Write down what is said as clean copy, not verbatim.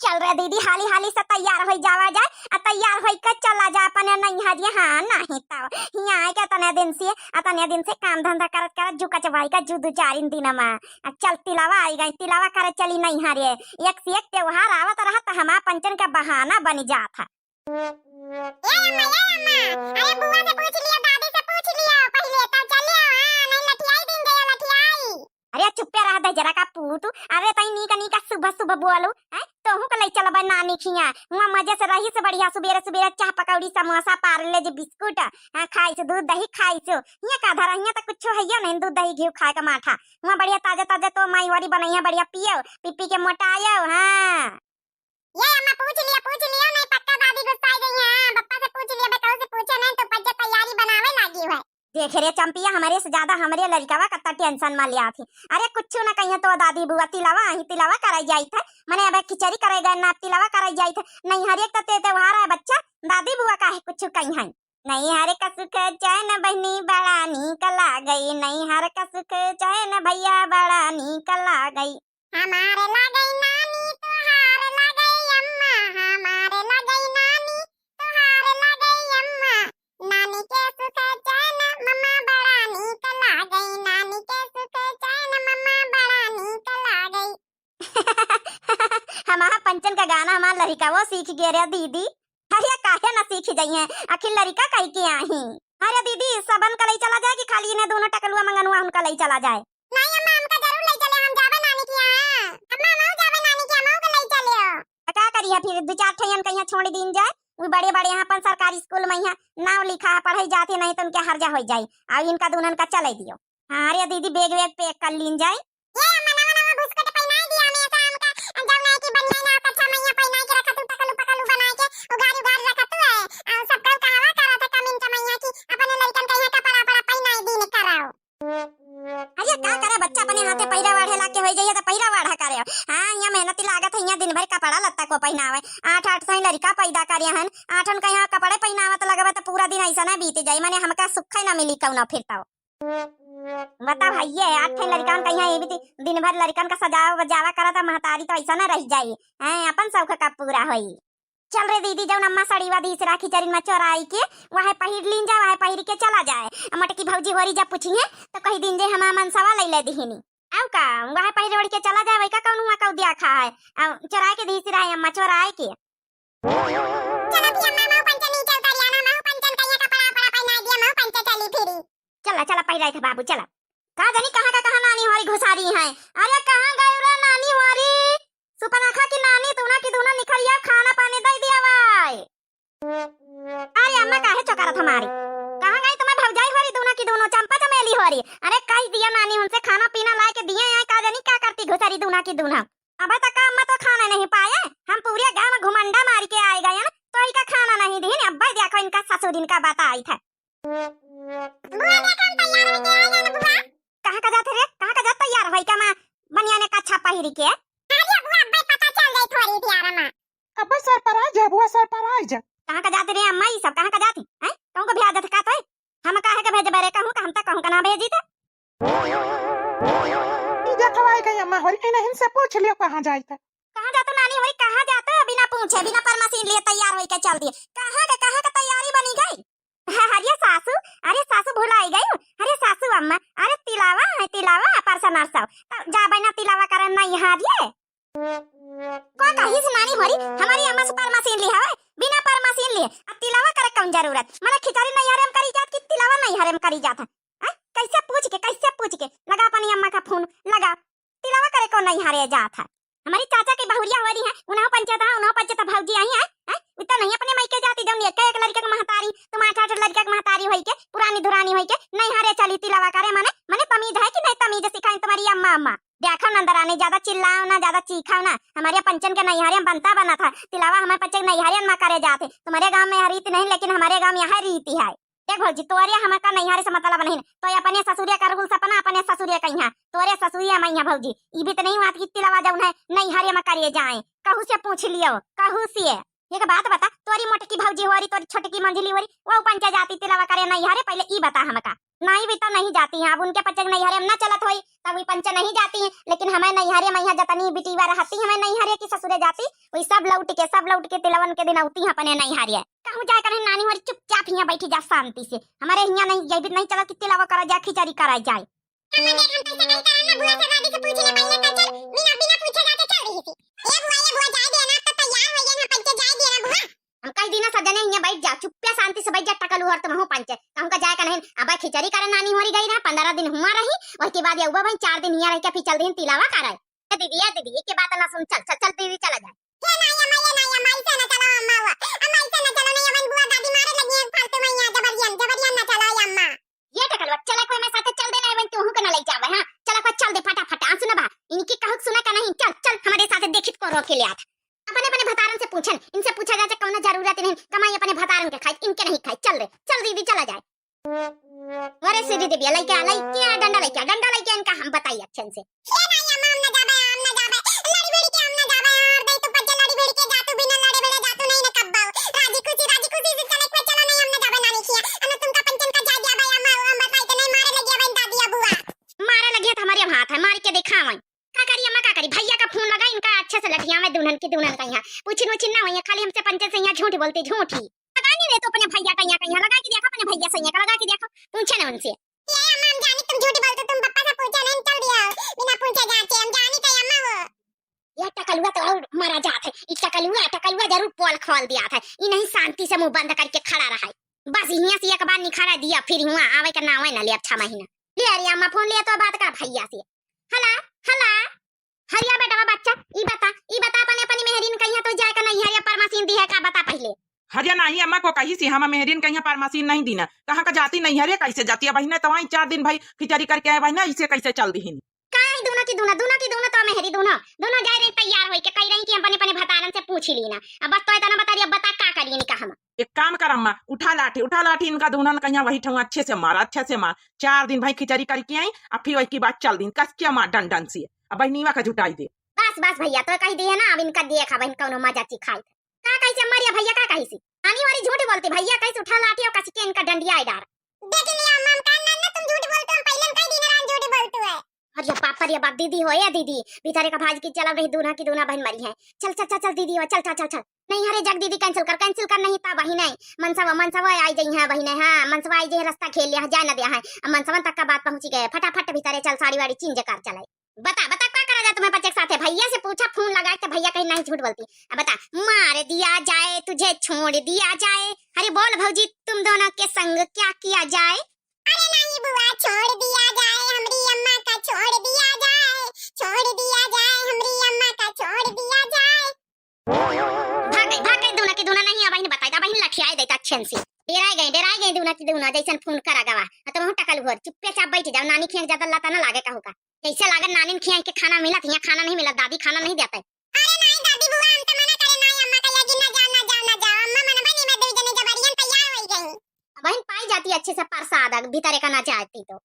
चल रे दीदी हाली हाली से तैयार हो जावा जाए आ तैयार होई के चला जा अपने नैहरिया। हाँ नहीं तो हिया आए के तने दिन से काम धंधा करत करत जुका चबाई का जुदू 4 दिन में चल तिलावा आई गई तिलावा करे चली नैहरे। एक से एक त्योहार आवत रहा तो हमारा पंचन का बहाना बन जाता। अम्मा अरे बुआ से पूछ लिया दादी से पूछ लिया पहले तब चलियो। हां नहीं लठियाई दिन गया लठियाई। अरे चुप्पे रह दे जरा का पूतू। अरे तई नी का सुबह सुबह बोलू हैं तो हूं कलई चलबा नानी खिया हुआ मजे से रही से बढ़िया सुबेरे सुबेरे चाह पकौड़ी समोसा पार्ले जे बिस्कुट खाई से दूध दही खाई से हिया का धरा हिया तो कुछ है नहीं दूध दही घी खाए का माठा हुआ बढ़िया ताजा ताजा तो माई वारी बनैया बढ़िया पियो पी के मोटायो। हां ये अम्मा पूछ लिया नहीं पक्का दादी गुस्सा गई है। पप्पा से पूछ लिया बेटा से पूछे नहीं तो पज्जे तैयारी बनावे लागी है। देख रे चंपिया हमारे से ज्यादा हमारे लड़कावा कत्ता टेंशन में लिया थी। अरे कुछ ना कहिए तो दादी बुआ तिलावा कराई जाई थे मने अब खिचड़ी करेगा ना तिलावा कराई जाई थे। नहीं हर एक तो त्योहार है बच्चा दादी बुआ का है कुछ कहीं है नहीं हर का सुख चैन बहनी बड़ा निकला गई नहीं हर का सुख चैन भैया बड़ा निकला गई। हमारे लगे नानी तुहार लगे अम्मा हमारे लगे नानी तुहार लगे अम्मा नानी के सुख चैन मम्मा बड़ा निकला गई नानी के सुख चैन मम्मा बड़ा निकला गई। हमारा पंचन का गाना हमारा लड़का वो सीख गया रे दीदी। अरे काहे ना सीख जाई है आखिर लड़का कहीं के आई। अरे दीदी सबन का लई चला जाए कि खाली इन्हें दोनों टकलुआ मंगनुआ उनका लई चला जाए। नहीं अम्मा हमका जरूर ले चले हम जावे नानी के यहां। अम्मा हम जावे नानी के यहां को ले चलियो। का करिए फिर 2-4 ठैयन कहीं छोड़ दिन जाए वो बड़े बड़े यहाँ पर सरकारी स्कूल में यहाँ नाम लिखा है पढ़ाई जाती नहीं तो उनके हर्जा हो जाए और इनका दुनन का चले दियो। हाँ अरे दीदी बेग वेग पैक कर लीन जाए। ये अम्मा नवा बुस्कुट पहनाई दिया हमेशा हमका जब नहीं की बनिया ना कच्चा मैया पहनाई के रखा तू पकलू बनाई के उगार रखा तू है और सब कल कहवा करा था कमिन मैया की अपने लड़कन का यहाँ कपड़ा पहनाई दिन कराओ। अरे का करे बच्चा अपने हाथे पहिरा वाढ़े ला के हो जाइए तो पहिरा वाढ़ा करे। हां यहाँ मेहनती लागत है यहाँ दिन भर कपड़ा लत्ता को पहनावे 8 सही लड़का पैदा करे हन 8 का यहाँ कपड़े पहनावत लगबे तो पूरा दिन ऐसा ना बीत जाए माने हमका सुख ना मिली कौन फिरता बता भैया 8 लड़कन का यहाँ दिन भर लड़कन का सजावा बजावा करता महतारी तो ऐसा ना रह जाई हैं अपन सब का पूरा होई। चल रे दीदी जौन अम्मा साड़ीवा दी से राखी चरिन में चोराई के वहां पहिर लीन जा वहां पहिर के चला जाए। मटकी भौजी होरी जब पूछिए तो कही दिन जे हम मनसावा ले ले दिहिनी आउ का वहां पहिर ओढ़ के चला जाए का कौन हुआ कौ दिया खा है चोरा के दी से राय अम्मा चोराए के। चलो भी अम्मा मां पंचन नीचे उतारिया ना मां पंचन का ये कपड़ा पहना दिया मां पंचन चली फिरी। चला पहिराए थे बाबू चला का जानी कहां नानी होरी घुसारी है। अरे कहां गई रे नानी होरी सुपनाखा की नानी तूना की दूना निखरिया खाना पानी दे दिया भाई। अरे अम्मा काहे चौकारत हमारी कहां गई तुम्हें भौजाई होरी दूना की दोनों चंपा चमेली होरी। अरे कह दिया नानी उनसे खाना पीना ला के दिए हैं का जानी क्या करती घुसारी दूना की दूना। अब तक अम्मा तो खाना नहीं पाए हम पूरे गांव में घुमंडा मार के आए गए तो इनका खाना नहीं दी अब देखो इनका ससुर इनका बात आई था। बुआ देखो हम तैयार हो गए हैं ना बुआ। कहां का जाते रे कहां का जा तैयार होई का मां बनिया ने कच्छा पहिरी के। अरे बुआ अब पता चल गई थोड़ी थी यार अम्मा। अब सरप्राइज है बुआ सरप्राइज। कहां का जाते रे अम्मा ये सब कहां का जाती हैं कहूं को भेज का तो हम काहे का भेज बरे कहूं का हम तक कहूं का ना भेजी थे। ई देखवाई गई अम्मा होरी इन्हें से पूछ लियो कहां जाई था। कहां जातो नानी होई कहां जातो बिना पूछे बिना परमिशन लिए तैयार होई के चल दिए कहां का तैयारी बनी गई। अरे सासू भुलाई गई। अरे सासू अम्मा अरे तिलावा परसा नरसा जा बना तिलावा करन नहीं हारिए को कही से नानी होरी हमारी अम्मा से परमिशन ली है बिना परमिशन लिए अब तिलावा करे कौन जरूरत माने खिचड़ी नहीं हरम करी जात कि तिलावा नहीं हरम करी जात है कैसे पूछ के लगा अपनी अम्मा का फोन लगा तिलावा करे कौन नहीं हारे जात है। हमारी चाचा की बहुरिया हो रही है उन्हों पंचायत भौजी आई है इतना नहीं अपने मायके जाती जब एक लड़के का महतारी तुम 8 लड़के का महतारी होई के पुरानी धुरानी होई के नहीं हारे चली तिलावा करे माने तमीज है कि नहीं तमीज सिखाई तुम्हारी अम्मा देखो नंदर आने ज्यादा चिल्लाओ ना ज्यादा चीखाओ ना। हमारे पंचन के नैहरे में बनता बना था तिलावा हमारे पंचन नैहरे में करे जाते तुम्हारे गांव में रीत नहीं लेकिन हमारे गांव में यहाँ रीति है। देख भौजी तोरे हमारा नैहरे से मतलब नहीं तो अपने ससुरिया का रूल सपना अपने ससुरिया कहीं तोरे ससुरिया मैया भौजी ये भी तो नहीं हुआ कि तिलावा जाऊं है नैहरे में करिए जाए कहू से पूछ लियो कहू से एक बात बता तोरी मोटकी भौजी हो रही तोरी छोटकी मंझली हो रही वो पंचा जाती तिलावा करे नैहरे पहले ई बता हमका नहीं बेटा नहीं जाती हैं, अब उनके पचक नहीं हरे हम ना चलत होई तब वही पंच नहीं जाती हैं, लेकिन हमें नहीं हरे मैया जतनी बिटीवा रहती हमें नहीं हरे की ससुरे जाती वही सब लौट के तिलवन के दिन औती हैं अपने नहीं हरे कहूं जाए करे नानी हमारी चुपचाप यहाँ बैठी जा शांति से हमारे यहाँ नहीं ये भी नहीं चला कि तिलावा करा जाए खिचड़ी करा जाए। हम देख हम कैसे कहीं कराना बुआ से दादी से पूछ ले पहले तो चल बिना बिना पूछे जाके चल रही थी। ये बुआ जाए देना तो तैयार हो गए ना पंचे जाए देना बुआ। हम कई दिन सजने यहाँ बैठ जा चुपचाप शांति से बैठ जा टकलू हर तुम हो पंचे कहूं का जाए का नहीं अब खिचड़ी करे नानी होरी गई रहा 15 दिन हुआ रही और के बाद ये भाई 4 दिन यहाँ रह के फिर चल दिन तिलावा कराए दीदी के बात ना सुन चल दीदी चला जाए। ये ना ये माई से ना चलो अम्मा हुआ अम्मा से ना चलो नहीं अपन बुआ दादी मारे लगी है फालतू में यहाँ जबरियन ना चलो अम्मा। ये टकलवा चला कोई मैं साथे चल देना है तू हूं के ना ले जावे हां चला कोई चल दे फटाफट आ सुना बा इनकी कहक सुना का नहीं चल हमारे साथे देखित को रोके ले आत अपने भतारन से पूछन इनसे पूछा जाए कौन जरूरत नहीं कमाई अपने भतारन के खाई इनके नहीं खाई चल दीदी चला जाए। अरे सीधी देवी लइका डंडा लइका इनका हम बताई अच्छे से ये ना ये माम ना जाबे लड़ी बेड़ी के हम ना जाबे और दई तो पज्जे लड़ी बेड़ी के जातू बिना लड़े बेड़े जातू नहीं ना कब्बाओ राजी खुशी से चले के चलो नहीं हम ना जाबे नानी किया अन तुमका पंचन का जा दिया भाई अम्मा बताई तो नहीं मारे लगी भाई दादी बुआ मारे लगे हमारे हाथ है मार के दिखावे का करी अम्मा का करी भैया का फोन लगा इनका अच्छे से लठिया में दुल्हन का यहाँ पूछिन ना वही खाली हमसे पंचे से यहाँ झूठ बोलते झूठी लगानी नहीं तो अपने भैया का यहाँ लगा के देखो अपने भैया से यहाँ लगा के देखो पूछे ना उनसे ये अम्मा हम जानी तुम झूठ बोलते तुम पापा से पूछे नहीं चल दिया बिना पूछे जाते हम जानी तो अम्मा वो ये टकलुआ तो और मारा जात है इस टकलुआ जरूर पोल खोल दिया था ये नहीं शांति से मुंह बंद करके खड़ा रहा है बस यहाँ से एक बार निखारा दिया फिर हुआ आवे का नाव है ना ले 6 महीना ले अरे अम्मा फोन लिया तो बात कर भैया से हला हरिया बेटा बच्चा ई बता अपनी मेहरीन कहिया तो जाए का नहीं हरिया परमासीन दी है का बता पहले हरिया नहीं अम्मा को कही सी हम मेहरीन कहीं पारमासीन नहीं दीना कहाँ का जाती नहीं हरे कैसे जाती है बहना तो वहीं 4 दिन भाई खिचड़ी करके आए बहना इसे कैसे चल दी दोनों की दोनों तो मेहरी दोनों जाए रही तैयार होई के कह रही कि अपने भतारन से पूछ ही लेना अब बस तो इतना बता रही अब बता का करिए निका हम एक काम कर अम्मा उठा लाठी इनका दुल्हन कहीं वही ठंग अच्छे से मार 4 दिन भाई खिचड़ी करके आई अब फिर वही की बात चल दी कस क्या मार डंडन से अब बहनीवा का जुटाई दे बस भैया तो कह दिए ना अब इनका देखा बहन कौन मजा चिखाई का कैसे मरिया भैया का कही सी आनी वाली झूठ बोलती भैया कैसे उठा लाठी और कस के इनका डंडिया डार देख लिया अम्मा कान ना तुम झूठ बोलते हो पहले कई दिन रात झूठ बोलते हो अरे पापा रे बाप दीदी हो या दीदी बेचारे का भाज की चल रही दूना की दूना बहन मरी है चल दीदी हो चल नहीं हरे जग दीदी कैंसिल कर नहीं ता बहिन है मनसवा आई गई है बहिन हां मनसवा आई गई रास्ता खेल लिया जाए ना दिया है मनसवा तक का बात पहुंची गए फटाफट भीतरे चल साड़ी वाड़ी चेंज कर चलाई बता क्या करा जा तुम्हें बच्चे के साथ है भैया से पूछा फोन लगा के भैया कहीं नहीं झूठ बोलती अब बता मार दिया जाए तुझे छोड़ दिया जाए अरे बोल भौजी तुम दोनों के संग क्या किया जाए अरे नहीं बुआ छोड़ दिया जाए हमरी अम्मा का छोड़ दिया जाए हमरी अम्मा का छोड़ दिया जाए भाग गई दोनों की दोनों नहीं अब बताई बहन लठियाए देता अच्छे से डेराई गई दोनों की दोनों जैसन फोन करा गवा तो वहां टकल भर चुप्पे चाप बैठ जाओ नानी खिया ज्यादा लाता ना लागे का होगा कैसे लागे नानी खिया के खाना मिला यहाँ खाना नहीं मिला दादी खाना नहीं देता अरे नहीं दादी बुआ हम तो मना करे नहीं अम्मा का यही ना जाओ अम्मा मन बनी में दे जने जबरियन तैयार हो गई बहन पाई जाती अच्छे से प्रसाद भीतरे का ना चाहती तो